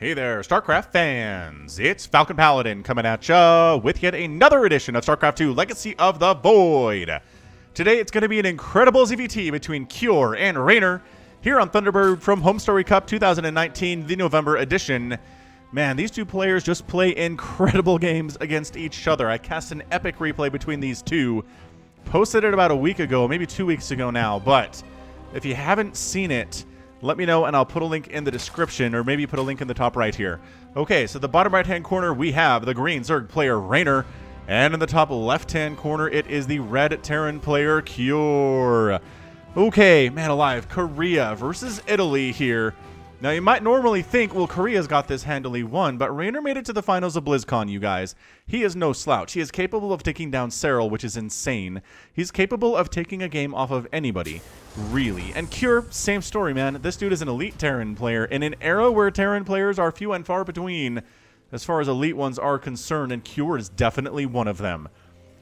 Hey there, StarCraft fans! It's Falcon Paladin coming at ya with yet another edition of StarCraft 2 Legacy of the Void. Today it's going to be an incredible ZVT between Cure and Reynor here on Thunderbird from Home Story Cup 2019, the November edition. Man, these two players just play incredible games against each other. I cast an epic replay between these two. Posted it about a week ago, maybe 2 weeks ago now, but if you haven't seen it, let me know and I'll put a link in the description, or maybe put a link in the top right here. Okay, so the bottom right-hand corner, we have the green Zerg player, Reynor. And in the top left-hand corner, it is the red Terran player, Cure. Okay, man alive, Korea versus Italy here. Now, you might normally think, well, Korea's got this handily won, but Reynor made it to the finals of BlizzCon, you guys. He is no slouch. He is capable of taking down Serral, which is insane. He's capable of taking a game off of anybody, really. And Cure, same story, man. This dude is an elite Terran player in an era where Terran players are few and far between as far as elite ones are concerned, and Cure is definitely one of them.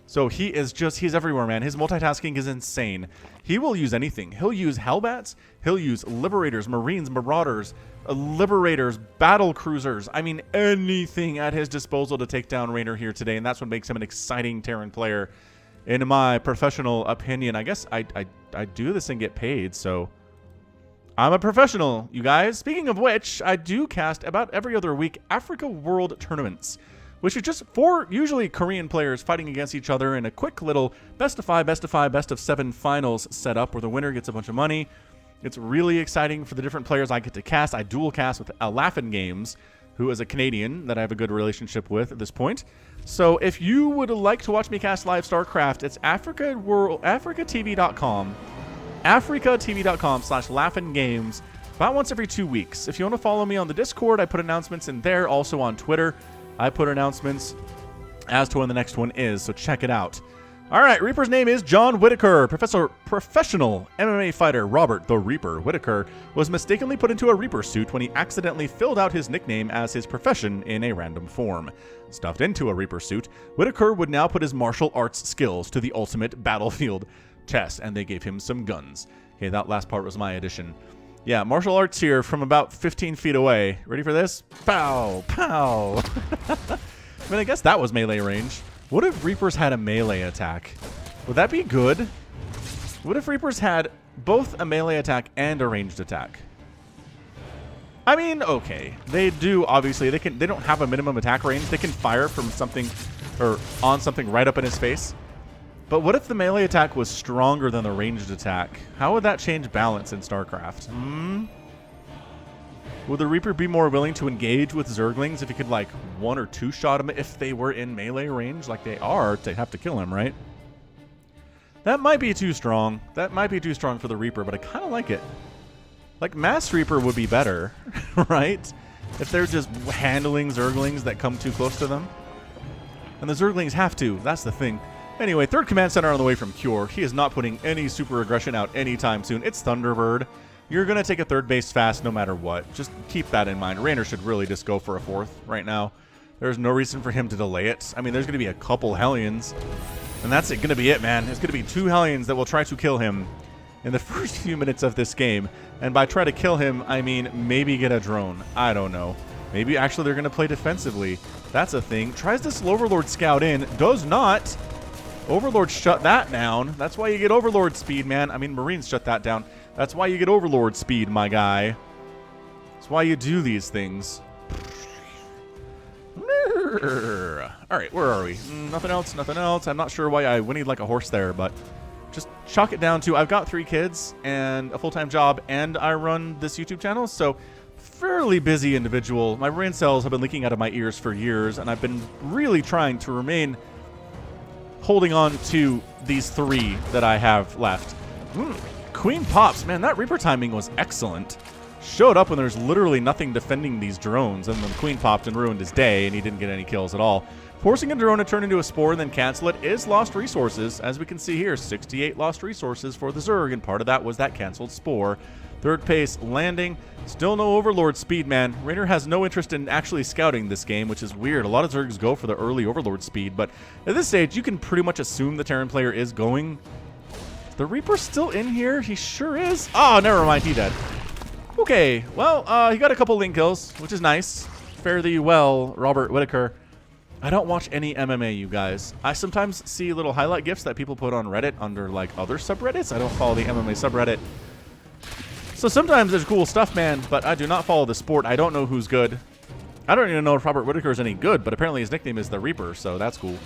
So he's everywhere, man. His multitasking is insane. He will use anything. He'll use Hellbats. He'll use Liberators, Marines, Marauders, Liberators, Battle Cruisers. I mean, anything at his disposal to take down Reynor here today, and that's what makes him an exciting Terran player, in my professional opinion. I guess I do this and get paid, so I'm a professional, you guys. Speaking of which, I do cast about every other week Africa World Tournaments, which is just 4 usually Korean players fighting against each other in a quick little best of 5, best of 5, best of 7 finals setup where the winner gets a bunch of money. It's really exciting for the different players I get to cast. I dual cast with Laughin Games, who is a Canadian that I have a good relationship with at this point. So if you would like to watch me cast live StarCraft, it's africatv.com, africatv.com/Laughin Games, about once every 2 weeks. If you want to follow me on the Discord, I put announcements in there, also on Twitter. I put announcements as to when the next one is, so check it out. All right, Reaper's name is John Whitaker. Professional MMA fighter Robert the Reaper Whitaker was mistakenly put into a Reaper suit when he accidentally filled out his nickname as his profession in a random form. Stuffed into a Reaper suit, Whitaker would now put his martial arts skills to the ultimate battlefield test, and they gave him some guns. Okay, that last part was my addition. Yeah, martial arts here from about 15 feet away. Ready for this? Pow! Pow! I mean, I guess that was melee range. What if Reapers had a melee attack? Would that be good? What if Reapers had both a melee attack and a ranged attack? I mean, okay. They do, obviously. They don't have a minimum attack range. They can fire from something, or on something right up in his face. But what if the melee attack was stronger than the ranged attack? How would that change balance in StarCraft? Would the Reaper be more willing to engage with Zerglings if he could, like, 1 or 2 shot them if they were in melee range like they are to have to kill him, right? That might be too strong. That might be too strong for the Reaper, but I kind of like it. Like, Mass Reaper would be better, right? If they're just handling Zerglings that come too close to them. And the Zerglings have to. That's the thing. Anyway, third command center on the way from Cure. He is not putting any super aggression out anytime soon. It's Thunderbird. You're going to take a third base fast no matter what. Just keep that in mind. Reynor should really just go for a 4th right now. There's no reason for him to delay it. I mean, there's going to be a couple Hellions, and that's going to be it, man. There's going to be 2 Hellions that will try to kill him in the first few minutes of this game. And by try to kill him, I mean maybe get a drone. I don't know. Maybe actually they're going to play defensively. That's a thing. Tries this Overlord scout in. Does not. Overlord shut that down. That's why you get Overlord speed, man. I mean, Marines shut that down. That's why you get Overlord speed, my guy. That's why you do these things. Alright, where are we? Nothing else, nothing else. I'm not sure why I whinnied like a horse there, but just chalk it down to I've got 3 kids and a full-time job, and I run this YouTube channel, so fairly busy individual. My brain cells have been leaking out of my ears for years, and I've been really trying to remain holding on to these 3 that I have left. Queen pops. Man, that Reaper timing was excellent. Showed up when there's literally nothing defending these drones, and then Queen popped and ruined his day, and he didn't get any kills at all. Forcing a drone to turn into a spore and then cancel it is lost resources. As we can see here, 68 lost resources for the Zerg, and part of that was that canceled spore. Third pace landing. Still no Overlord speed, man. Reynor has no interest in actually scouting this game, which is weird. A lot of Zergs go for the early Overlord speed, but at this stage, you can pretty much assume the Terran player is going. Is the Reaper still in here? He sure is. Oh, never mind. He dead. Okay, well, he got a couple link kills, which is nice. Fare thee well, Robert Whitaker. I don't watch any MMA, you guys. I sometimes see little highlight GIFs that people put on Reddit under, like, other subreddits. I don't follow the MMA subreddit. So sometimes there's cool stuff, man, but I do not follow the sport. I don't know who's good. I don't even know if Robert Whitaker is any good, but apparently his nickname is the Reaper, so that's cool.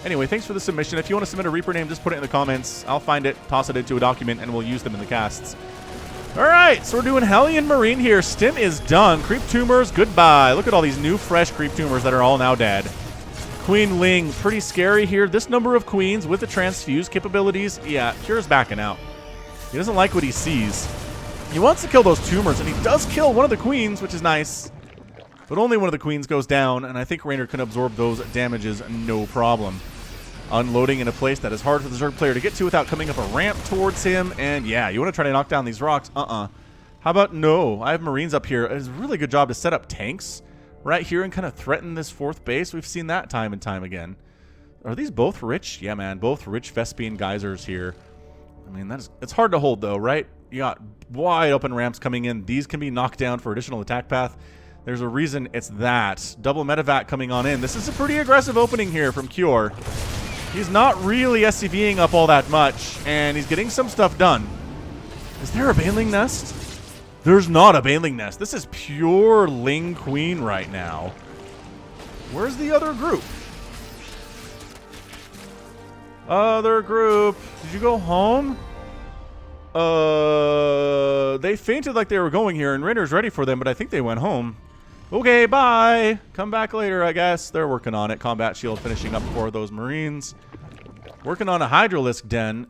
Anyway, thanks for the submission. If you want to submit a Reaper name, just put it in the comments. I'll find it, toss it into a document, and we'll use them in the casts. All right, so we're doing Hellion Marine here. Stim is done. Creep Tumors, goodbye. Look at all these new, fresh Creep Tumors that are all now dead. Queen Ling, pretty scary here. This number of queens with the transfuse capabilities, yeah, Cure's backing out. He doesn't like what he sees. He wants to kill those tumors, and he does kill one of the queens, which is nice. But only one of the queens goes down, and I think Reynor can absorb those damages no problem. Unloading in a place that is hard for the Zerg player to get to without coming up a ramp towards him. And yeah, you want to try to knock down these rocks? How about no? I have Marines up here. It's a really good job to set up tanks right here and kind of threaten this fourth base. We've seen that time and time again. Are these both rich? Yeah, man, both rich Vespian geysers here. I mean, it's hard to hold, though, right? You got wide open ramps coming in. These can be knocked down for additional attack path. There's a reason it's that. Double medevac coming on in. This is a pretty aggressive opening here from Cure. He's not really SCVing up all that much, and he's getting some stuff done. Is there a Baneling Nest? There's not a Baneling Nest. This is pure Ling Queen right now. Where's the other group? Other group. Did you go home? They fainted like they were going here, and Reynor's ready for them, but I think they went home. Okay, bye. Come back later, I guess. They're working on it. Combat shield finishing up for those Marines. Working on a Hydralisk den.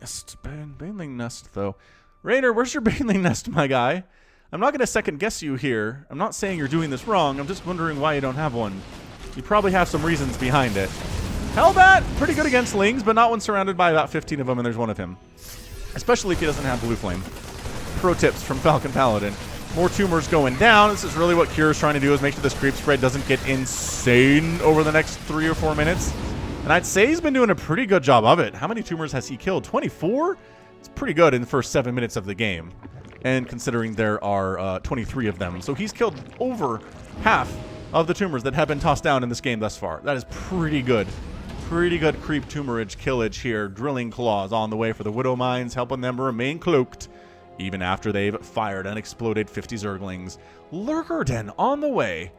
Baneling Nest, though. Reynor, where's your Baneling Nest, my guy? I'm not going to second guess you here. I'm not saying you're doing this wrong. I'm just wondering why you don't have one. You probably have some reasons behind it. Hellbat, pretty good against Lings, but not when surrounded by about 15 of them, and there's one of him. Especially if he doesn't have Blue Flame. Pro tips from Falcon Paladin. More tumors going down. This is really what Cure is trying to do, is make sure this creep spread doesn't get insane over the next 3 or 4 minutes. And I'd say he's been doing a pretty good job of it. How many tumors has he killed? 24? It's pretty good in the first 7 minutes of the game. And considering there are 23 of them. So he's killed over half of the tumors that have been tossed down in this game thus far. That is pretty good. Pretty good creep tumorage killage here. Drilling Claws on the way for the Widow Mines, helping them remain cloaked even after they've fired and exploded 50 Zerglings. Lurker Den on the way.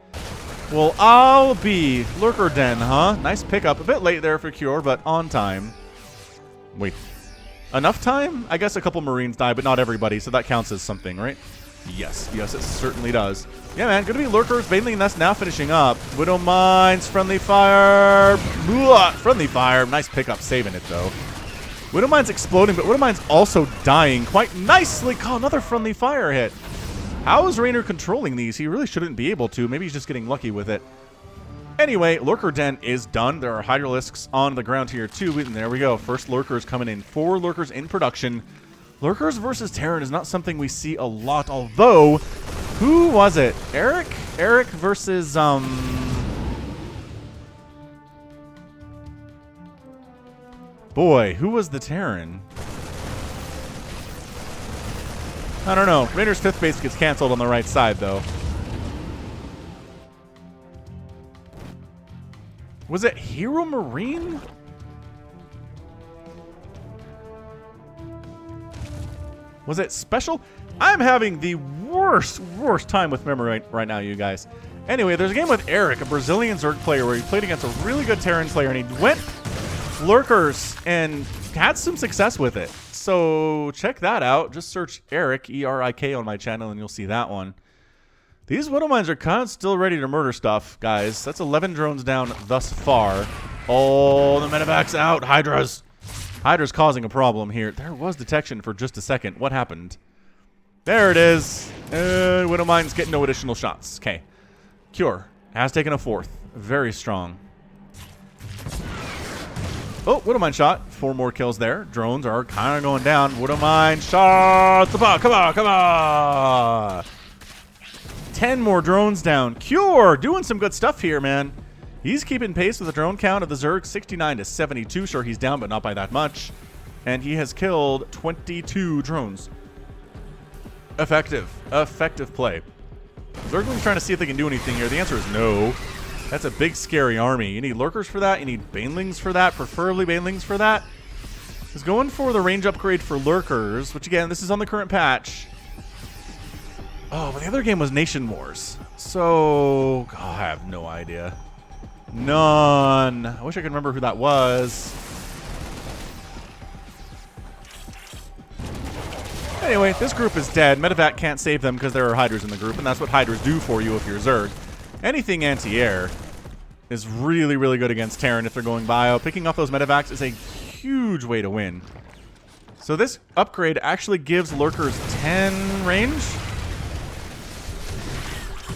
Well, I'll be Lurker Den, huh? Nice pickup. A bit late there for Cure, but on time. Wait. Enough time? I guess a couple Marines died, but not everybody, so that counts as something, right? Yes, yes, it certainly does. Yeah, man, gonna be Lurkers. Baneling Nest now finishing up. Widow Mines, Friendly Fire. Blah, Friendly Fire. Nice pickup, saving it, though. Widow Mine's exploding, but Widow Mine's also dying quite nicely. Oh, another Friendly Fire hit. How is Reynor controlling these? He really shouldn't be able to. Maybe he's just getting lucky with it. Anyway, Lurker Den is done. There are Hydralisks on the ground here, too. And there we go. First Lurkers coming in. 4 Lurkers in production. Lurkers versus Terran is not something we see a lot, although, who was it? Eric? Eric versus, boy, who was the Terran? I don't know. Reynor's 5th base gets canceled on the right side, though. Was it Hero Marine? Was it Special? I'm having the worst time with memory right now, you guys. Anyway, there's a game with Eric, a Brazilian Zerg player, where he played against a really good Terran player, and he went Lurkers and had some success with it. So check that out. Just search Eric, E-R-I-K, on my channel, and you'll see that one. These Widow Mines are kind of still ready to murder stuff, guys. That's 11 drones down thus far. Oh, the medevac's out. Hydra's causing a problem here. There was detection for just a second. What happened? There it is. Widow Mines get no additional shots. Okay. Cure has taken a 4th. Very strong. Oh, Widow Mine shot. 4 more kills there. Drones are kind of going down. Widow Mine shots. Come on, come on, come on. 10 more drones down. Cure doing some good stuff here, man. He's keeping pace with the drone count of the Zerg, 69 to 72. Sure, he's down, but not by that much. And he has killed 22 drones. Effective play. Zergling's trying to see if they can do anything here. The answer is no. That's a big, scary army. You need lurkers for that. You need banelings for that. Preferably banelings for that. He's going for the range upgrade for lurkers, which again, this is on the current patch. Oh, but the other game was Nation Wars. So, oh, I have no idea. None. I wish I could remember who that was. Anyway, this group is dead. Medevac can't save them because there are Hydras in the group, and that's what Hydras do for you if you're Zerg. Anything anti-air is really, really good against Terran if they're going bio. Picking off those Medevacs is a huge way to win. So this upgrade actually gives lurkers 10 range.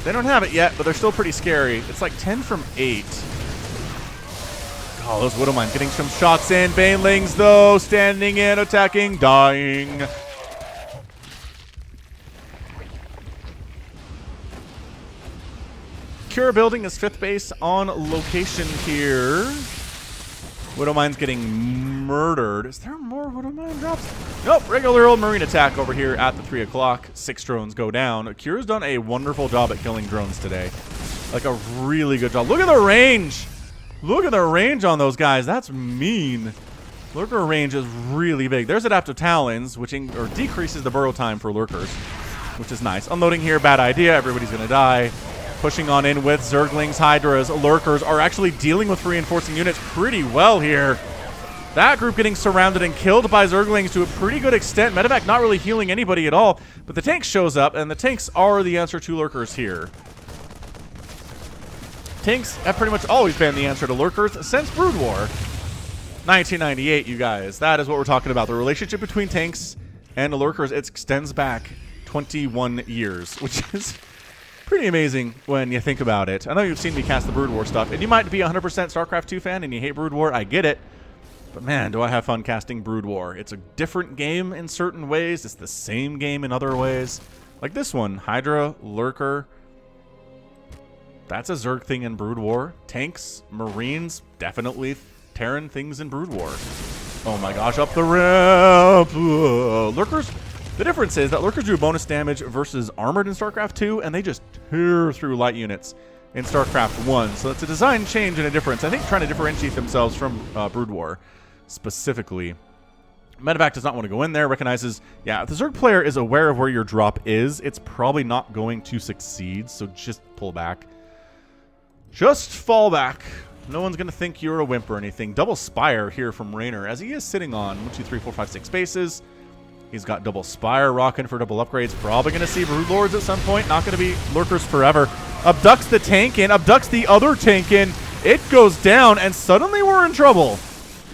They don't have it yet, but they're still pretty scary. It's like 10 from 8. Oh, those Widow Mines getting some shots in. Banelings, though, standing in, attacking, dying. Cure building his 5th base on location here. Widow Mine's getting murdered. Is there more Widow Mine drops? Nope, regular old Marine attack over here at the 3 o'clock. 6 drones go down. Cure's done a wonderful job at killing drones today. Like a really good job. Look at the range. Look at the range on those guys. That's mean. Lurker range is really big. There's Adaptive Talons, which decreases the burrow time for lurkers, which is nice. Unloading here, bad idea. Everybody's going to die. Pushing on in with Zerglings, Hydras, lurkers are actually dealing with reinforcing units pretty well here. That group getting surrounded and killed by Zerglings to a pretty good extent. Medevac not really healing anybody at all, but the tank shows up, and the tanks are the answer to lurkers here. Tanks have pretty much always been the answer to lurkers since Brood War. 1998, you guys. That is what we're talking about. The relationship between tanks and the lurkers, it extends back 21 years, which is pretty amazing when you think about it. I know you've seen me cast the Brood War stuff, and you might be 100% StarCraft 2 fan and you hate Brood War. I get it. But man, do I have fun casting Brood War. It's a different game in certain ways. It's the same game in other ways. Like this one, Hydra, Lurker. That's a Zerg thing in Brood War. Tanks, Marines, definitely Terran things in Brood War. Oh my gosh, up the ramp. Lurkers. The difference is that Lurkers do bonus damage versus Armored in StarCraft 2, and they just tear through light units in StarCraft 1. So it's a design change and a difference. I think trying to differentiate themselves from Brood War specifically. Medevac does not want to go in there, recognizes, yeah, if the Zerg player is aware of where your drop is, it's probably not going to succeed, so just pull back. Just fall back. No one's going to think you're a wimp or anything. Double Spire here from Reynor, as he is sitting on 1, 2, 3, 4, 5, 6 bases. He's got double Spire rocking for double upgrades. Probably going to see Brood Lords at some point. Not going to be lurkers forever. Abducts the tank in. Abducts the other tank in. It goes down, and suddenly we're in trouble.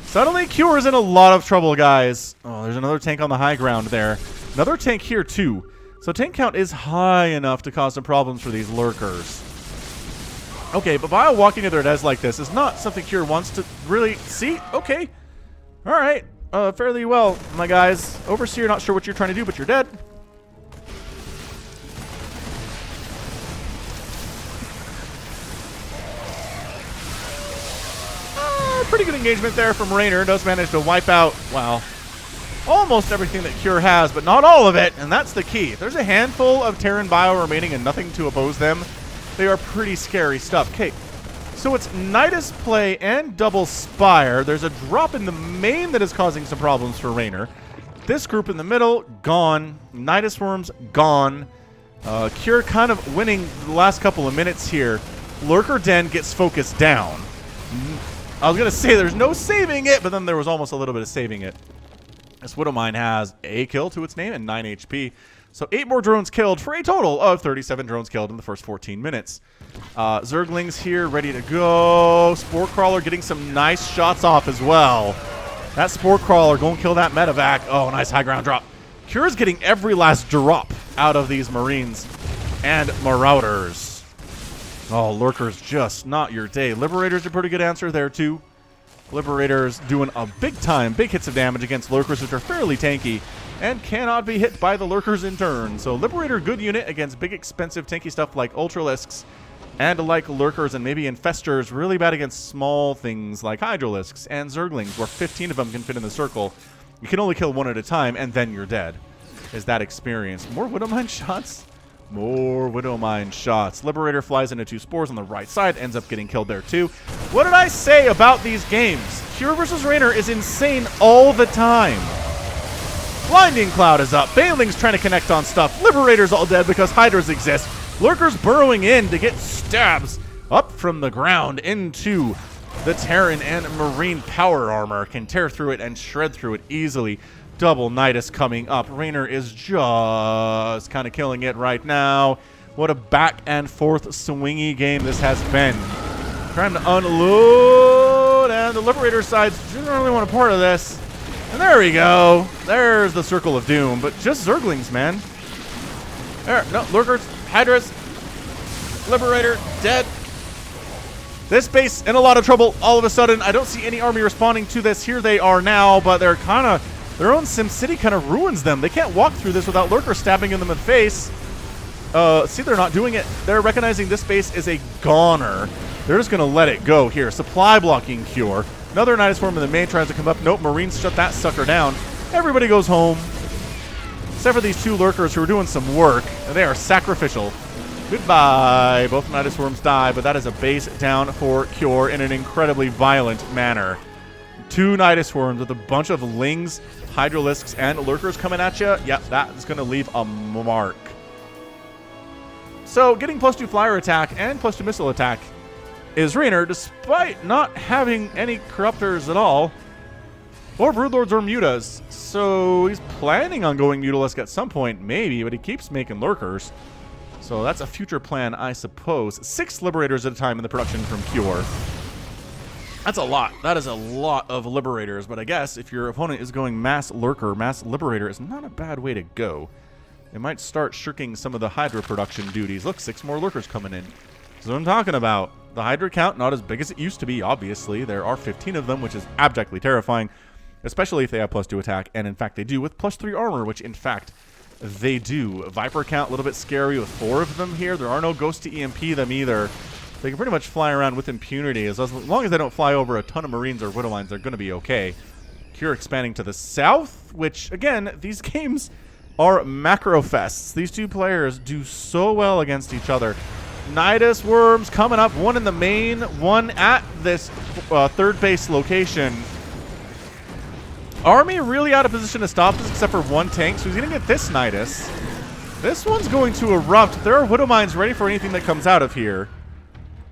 Suddenly Cure's in a lot of trouble, guys. Oh, there's another tank on the high ground there. Another tank here, too. So tank count is high enough to cause some problems for these lurkers. Okay, but Bio walking to their deaths like this is not something Cure wants to really see. Okay. All right. Fairly well, my guys. Overseer, not sure what you're trying to do, but you're dead. Pretty good engagement there from Reynor. Does manage to wipe out, well, almost everything that Cure has, but not all of it, and that's the key. If there's a handful of Terran Bio remaining and nothing to oppose them, they are pretty scary stuff. Okay. So it's Nidus play and double Spire. There's a drop in the main that is causing some problems for Reynor. This group in the middle, gone. Nidus Worms, gone. Cure kind of winning the last couple of minutes here. Lurker Den gets focused down. I was going to say there's no saving it, but then there was almost a little bit of saving it. This Widow Mine has a kill to its name and 9 HP. So 8 more drones killed for a total of 37 drones killed in the first 14 minutes. Zerglings here ready to go. Spore Crawler getting some nice shots off as well. That Spore Crawler going to kill that Medevac. Oh, nice high ground drop. Cure's getting every last drop out of these Marines and Marauders. Oh, Lurkers just not your day. Liberator's a pretty good answer there too. Liberators doing a big hits of damage against Lurkers, which are fairly tanky and cannot be hit by the Lurkers in turn. So Liberator, good unit against big, expensive, tanky stuff like Ultralisks and like Lurkers and maybe Infestors. Really bad against small things like Hydralisks and Zerglings, where 15 of them can fit in the circle. You can only kill one at a time, and then you're dead. is that experience. More Widowmine shots? More Widowmine shots. Liberator flies into 2 spores on the right side, ends up getting killed there too. What did I say about these games? Cure versus Reynor is insane all the time. Blinding Cloud is up. Bailing's trying to connect on stuff. Liberator's all dead because Hydras exist. Lurkers burrowing in to get stabs up from the ground into the Terran and Marine power armor. Can tear through it and shred through it easily. Double Nidus coming up. Reynor is just kind of killing it right now. What a back and forth swingy game this has been. Trying to unload, and the Liberator sides didn't really want a part of this. And there we go. There's the Circle of Doom, but just Zerglings, man. There, no, Lurkers, Hydras, Liberator, dead. This base in a lot of trouble all of a sudden. I don't see any army responding to this. Here they are now, but they're kind of, their own SimCity kind of ruins them. They can't walk through this without Lurkers stabbing them in the face. See, they're not doing it. They're recognizing this base is a goner. They're just going to let it go here. Supply blocking Cure. Another Nidus form in the main tries to come up. Nope, Marines shut that sucker down. Everybody goes home. Except for these 2 Lurkers who are doing some work. And they are sacrificial. Goodbye. Both Nidus Worms die, but that is a base down for Cure in an incredibly violent manner. 2 Nidus Worms with a bunch of Lings, Hydralisks, and Lurkers coming at you. Yep, that is going to leave a mark. So, getting +2 flyer attack and +2 missile attack is Reynor, despite not having any Corruptors at all, or Broodlords or Mutas. So he's planning on going Mutalisk at some point, maybe, but he keeps making Lurkers. So that's a future plan, I suppose. 6 Liberators at a time in the production from Cure. That's a lot. That is a lot of Liberators, but I guess if your opponent is going mass Lurker, mass Liberator is not a bad way to go. They might start shirking some of the Hydra production duties. Look, 6 more Lurkers coming in. That's what I'm talking about. The Hydra count, not as big as it used to be, obviously. There are 15 of them, which is abjectly terrifying, especially if they have +2 attack, and in fact they do with +3 armor, which in fact they do. Viper count, a little bit scary with 4 of them here. There are no ghosts to EMP them either. They can pretty much fly around with impunity. As long as they don't fly over a ton of Marines or Widowmines, they're going to be okay. Cure expanding to the south, which, again, these games are macro fests. These 2 players do so well against each other. Nidus Worms coming up, 1 in the main, 1 at this 3rd base location. Army really out of position to stop this except for 1 tank, so he's going to get this Nidus. This one's going to erupt. There are Widowmines ready for anything that comes out of here.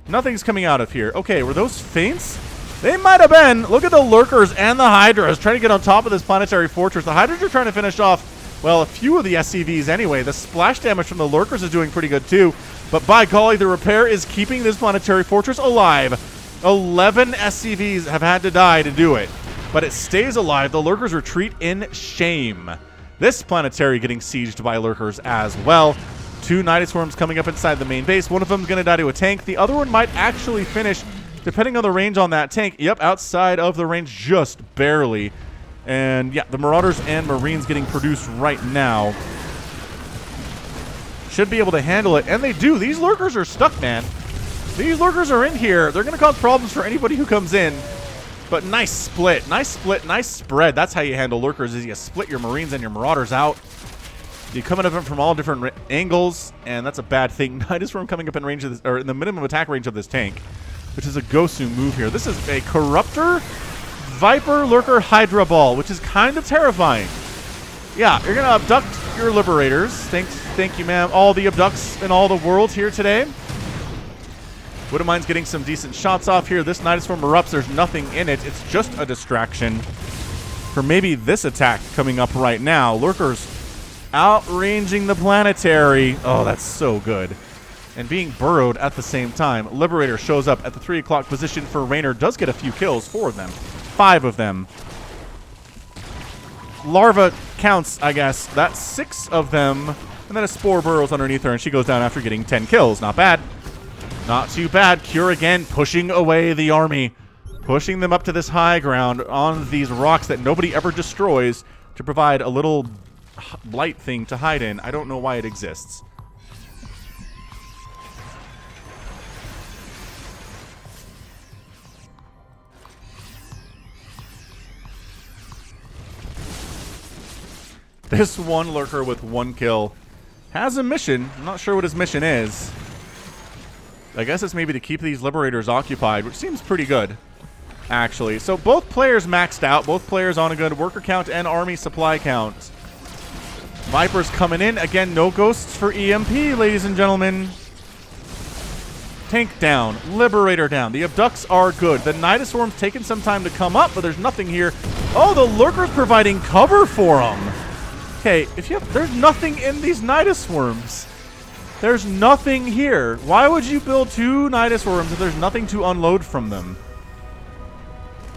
Nothing's coming out of here. Okay, were those feints? They might have been. Look at the Lurkers and the Hydras trying to get on top of this planetary fortress. The Hydras are trying to finish off, well, a few of the SCVs anyway. The splash damage from the Lurkers is doing pretty good too. But by golly, the repair is keeping this planetary fortress alive. 11 SCVs have had to die to do it. But it stays alive. The Lurkers retreat in shame. This planetary getting sieged by Lurkers as well. 2 Nidus Worms coming up inside the main base. One of them is going to die to a tank. The other one might actually finish, depending on the range on that tank. Yep, outside of the range just barely. And yeah, the Marauders and Marines getting produced right now. Should be able to handle it, and they do. These Lurkers are stuck, man. These Lurkers are in here. They're going to cause problems for anybody who comes in. But nice split, nice spread. That's how you handle Lurkers, is you split your Marines and your Marauders out. You come at them from all different angles, and that's a bad thing. Nidus Worm coming up in range of this, or in the minimum attack range of this tank, which is a Gosu move here. This is a Corruptor, Viper, Lurker, Hydra Ball, which is kind of terrifying. Yeah, you're going to abduct your Liberators. Thank you, ma'am. All the abducts in all the world here today. Widowmine's getting some decent shots off here. This Nidus Worm erupts. There's nothing in it. It's just a distraction for maybe this attack coming up right now. Lurkers outranging the planetary. Oh, that's so good. And being burrowed at the same time. Liberator shows up at the 3 o'clock position for Reynor. Does get a few kills. 4 of them. 5 of them. Larva counts, I guess. That's 6 of them. And then a Spore burrows underneath her, and she goes down after getting 10 kills. Not bad. Not too bad. Cure again, pushing away the army. Pushing them up to this high ground on these rocks that nobody ever destroys to provide a little light thing to hide in. I don't know why it exists. This one lurker with 1 kill has a mission. I'm not sure what his mission is. I guess it's maybe to keep these liberators occupied, which seems pretty good, actually. So both players maxed out. Both players on a good worker count and army supply count. Vipers coming in. Again, no ghosts for EMP, ladies and gentlemen. Tank down. Liberator down. The abducts are good. The Nidoswarm's taking some time to come up, but there's nothing here. Oh, the lurker's providing cover for them. Okay, there's nothing in these Nidoswarms. There's nothing here. Why would you build 2 Nidoswarms if there's nothing to unload from them?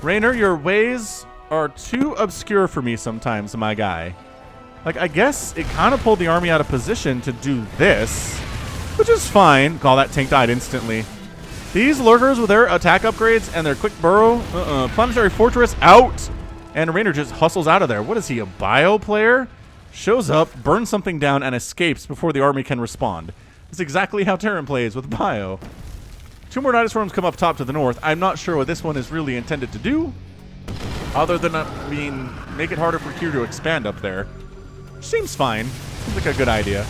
Reynor, your ways are too obscure for me sometimes, my guy. Like, I guess it kind of pulled the army out of position to do this, which is fine. Oh, that tank died instantly. These lurkers with their attack upgrades and their quick burrow, Planetary Fortress out. And Reynor just hustles out of there. What is he, a bio player? Shows up, burns something down, and escapes before the army can respond. That's exactly how Terran plays with bio. 2 more Nidoswarms come up top to the north. I'm not sure what this one is really intended to do, other than, make it harder for Q to expand up there. Seems fine. Seems like a good idea.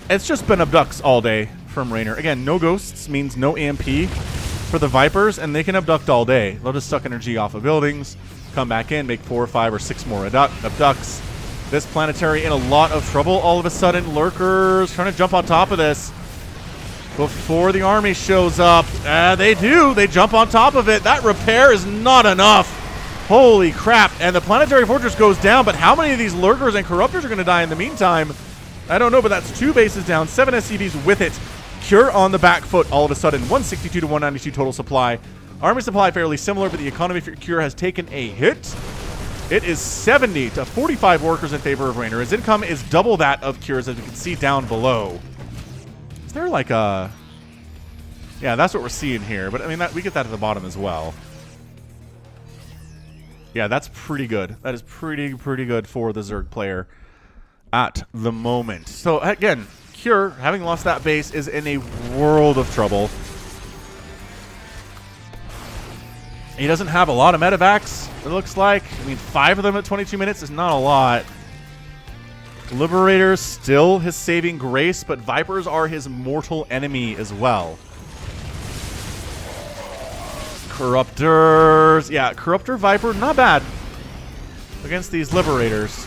It's just been abducts all day from Reynor. Again, no ghosts means no EMP for the Vipers, and they can abduct all day. They'll just suck energy off of buildings, come back in, make 4 or 5 or 6 more abducts. This planetary in a lot of trouble all of a sudden. Lurkers trying to jump on top of this before the army shows up. They do. They jump on top of it. That repair is not enough. Holy crap. And the planetary fortress goes down, but how many of these lurkers and corruptors are going to die in the meantime? I don't know, but that's 2 bases down, 7 SCVs with it. Cure on the back foot all of a sudden. 162 to 192 total supply. Army supply fairly similar, but the economy for Cure has taken a hit. It is 70 to 45 workers in favor of Reynor. His income is double that of Cure's, as you can see down below. Is there like a... Yeah, that's what we're seeing here. But, I mean, we get that at the bottom as well. Yeah, that's pretty good. That is pretty good for the Zerg player at the moment. So, again, Cure, having lost that base, is in a world of trouble. He doesn't have a lot of medevacs, it looks like. I mean, 5 of them at 22 minutes is not a lot. Liberators still his saving grace, but Vipers are his mortal enemy as well. Corruptors. Yeah, Corruptor Viper, not bad against these Liberators.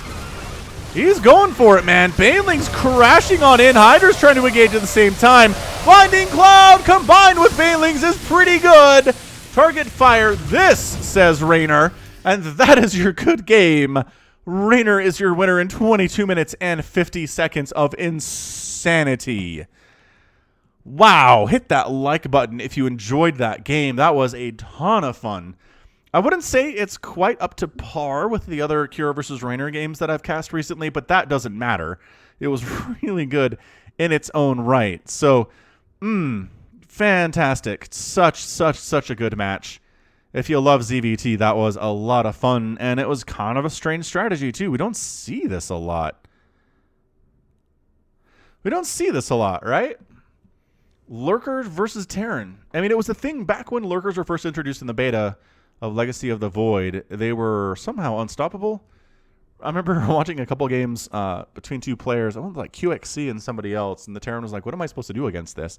He's going for it, man. Baneling's crashing on in. Hydra's trying to engage at the same time. Blinding Cloud combined with Banelings is pretty good. Target fire this, says Reynor. And that is your good game. Reynor is your winner in 22 minutes and 50 seconds of insanity. Wow. Hit that like button if you enjoyed that game. That was a ton of fun. I wouldn't say it's quite up to par with the other Cure versus Reynor games that I've cast recently, but that doesn't matter. It was really good in its own right. So, fantastic. Such a good match. If you love ZVT, that was a lot of fun, and it was kind of a strange strategy, too. We don't see this a lot. We don't see this a lot, right? Lurkers versus Terran. I mean, it was a thing back when Lurkers were first introduced in the beta of Legacy of the Void. They were somehow unstoppable. I remember watching a couple games between 2 players. I wanted like QXC and somebody else, and the Terran was like, what am I supposed to do against this?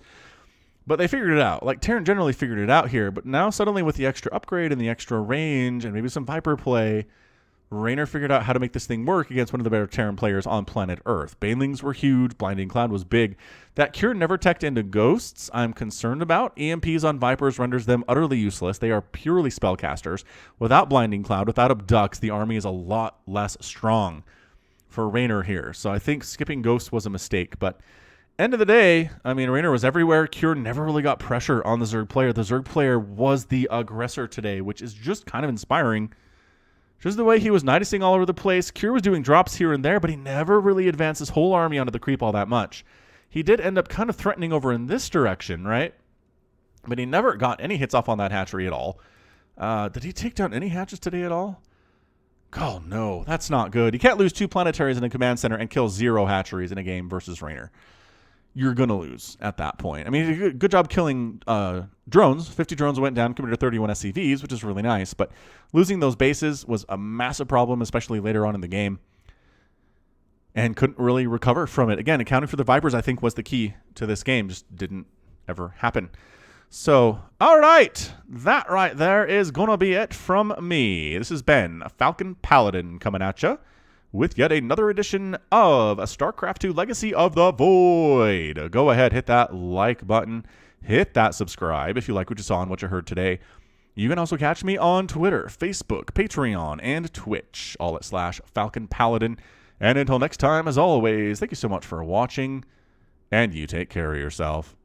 But they figured it out. Like, Terran generally figured it out here, but now suddenly with the extra upgrade and the extra range and maybe some Viper play, Reynor figured out how to make this thing work against one of the better Terran players on planet Earth. Banelings were huge. Blinding Cloud was big. That Cure never teched into Ghosts, I'm concerned about. EMPs on Vipers renders them utterly useless. They are purely spellcasters. Without Blinding Cloud, without Abducts, the army is a lot less strong for Reynor here. So I think skipping Ghosts was a mistake. But end of the day, I mean, Reynor was everywhere. Cure never really got pressure on the Zerg player. The Zerg player was the aggressor today, which is just kind of inspiring. Just the way he was nidusing all over the place. Cure was doing drops here and there, but he never really advanced his whole army onto the creep all that much. He did end up kind of threatening over in this direction, right? But he never got any hits off on that hatchery at all. Did he take down any hatches today at all? Oh, no. That's not good. You can't lose 2 planetaries in a command center and kill 0 hatcheries in a game versus Reynor. you're going to lose at that point. I mean, good job killing drones. 50 drones went down compared to 31 SCVs, which is really nice. But losing those bases was a massive problem, especially later on in the game. And couldn't really recover from it. Again, accounting for the Vipers, I think, was the key to this game. Just didn't ever happen. So, all right. That right there is going to be it from me. This has been Falcon Paladin coming at you with yet another edition of a StarCraft II Legacy of the Void. Go ahead, hit that like button. Hit that subscribe if you like what you saw and what you heard today. You can also catch me on Twitter, Facebook, Patreon, and Twitch, all at /Falcon Paladin. And until next time, as always, thank you so much for watching, and you take care of yourself.